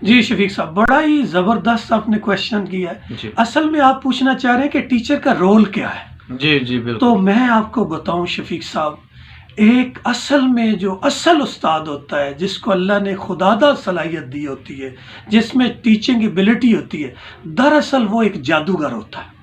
جی شفیق صاحب، بڑا ہی زبردست آپ نے کوشچن کیا ہے۔ جی اصل میں آپ پوچھنا چاہ رہے ہیں کہ ٹیچر کا رول کیا ہے۔ جی جی تو بالکل میں آپ کو بتاؤں شفیق صاحب، ایک اصل میں جو اصل استاد ہوتا ہے، جس کو اللہ نے خداداد صلاحیت دی ہوتی ہے، جس میں ٹیچنگ ایبلٹی ہوتی ہے، دراصل وہ ایک جادوگر ہوتا ہے۔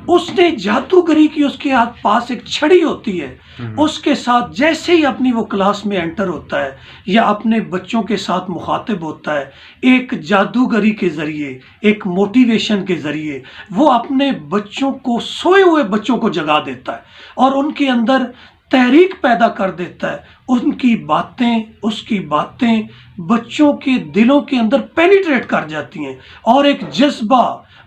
اس نے جادوگری کی، اس کے پاس ایک چھڑی ہوتی ہے، اس کے ساتھ جیسے ہی اپنی وہ کلاس میں انٹر ہوتا ہے یا اپنے بچوں کے ساتھ مخاطب ہوتا ہے، ایک جادوگری کے ذریعے، ایک موٹیویشن کے ذریعے وہ اپنے بچوں کو، سوئے ہوئے بچوں کو جگا دیتا ہے اور ان کے اندر تحریک پیدا کر دیتا ہے۔ اس کی باتیں بچوں کے دلوں کے اندر پینیٹریٹ کر جاتی ہیں اور ایک جذبہ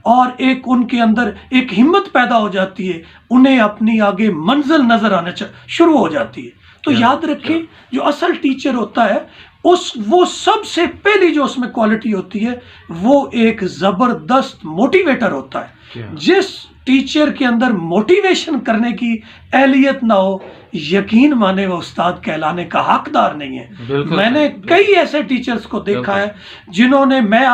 اور ایک ان کے اندر ایک ہمت پیدا ہو جاتی ہے، انہیں اپنی آگے منزل نظر آنا شروع ہو جاتی ہے۔ تو یاد رکھیں، جو اصل ٹیچر ہوتا ہے، وہ سب سے پہلی جو اس میں کوالٹی ہوتی ہے، وہ ایک زبردست موٹیویٹر ہوتا ہے۔ جس ٹیچر کے اندر موٹیویشن کرنے کی اہلیت نہ ہو، یقین مانے وہ استاد کہلانے کا حقدار نہیں ہے۔ میں نے کئی ایسے ٹیچرز کو دیکھا ہے جنہوں نے، میں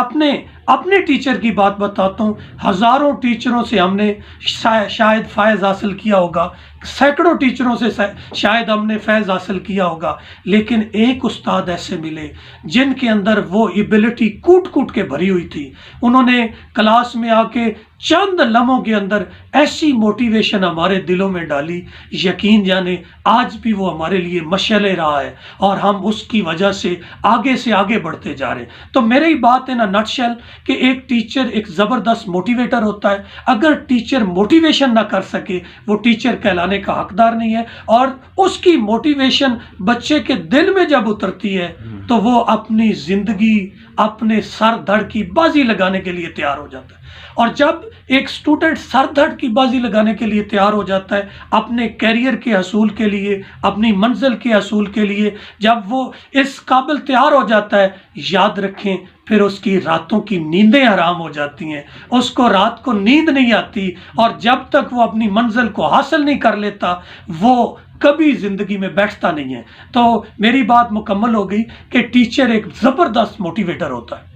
اپنے ٹیچر کی بات بتاتا ہوں، ہزاروں ٹیچروں سے ہم نے شاید فیض حاصل کیا ہوگا، سینکڑوں ٹیچروں سے شاید ہم نے فیض حاصل کیا ہوگا، لیکن ایک استاد ایسے ملے جن کے اندر وہ ایبلٹی کوٹ کوٹ کے بھری ہوئی تھی۔ انہوں نے کلاس میں آ کے چند لمحوں کے اندر ایسی موٹیویشن ہمارے دلوں میں ڈالی، یقین جانے آج بھی وہ ہمارے لیے مشعل رہا ہے اور ہم اس کی وجہ سے آگے بڑھتے جا رہے ہیں۔ تو میری بات ہے نا نٹ شیل، کہ ایک ٹیچر ایک زبردست موٹیویٹر ہوتا ہے۔ اگر ٹیچر موٹیویشن نہ کر سکے، وہ ٹیچر کہلانے کا حقدار نہیں ہے، اور اس کی موٹیویشن بچے کے دل میں جب اترتی ہے تو وہ اپنی زندگی، اپنے سر دھڑ کی بازی لگانے کے لیے تیار ہو جاتا ہے۔ اور جب ایک سٹوڈنٹ سر دھڑ کی بازی لگانے کے لیے تیار ہو جاتا ہے، اپنے کیریئر کے حصول کے لیے، اپنی منزل کے حصول کے لیے، جب وہ اس قابل تیار ہو جاتا ہے، یاد رکھیں پھر اس کی راتوں کی نیندیں حرام ہو جاتی ہیں، اس کو رات کو نیند نہیں آتی، اور جب تک وہ اپنی منزل کو حاصل نہیں کر لیتا، وہ کبھی زندگی میں بیٹھتا نہیں ہے۔ تو میری بات مکمل ہو گئی کہ ٹیچر ایک زبردست موٹیویٹر ہوتا ہے۔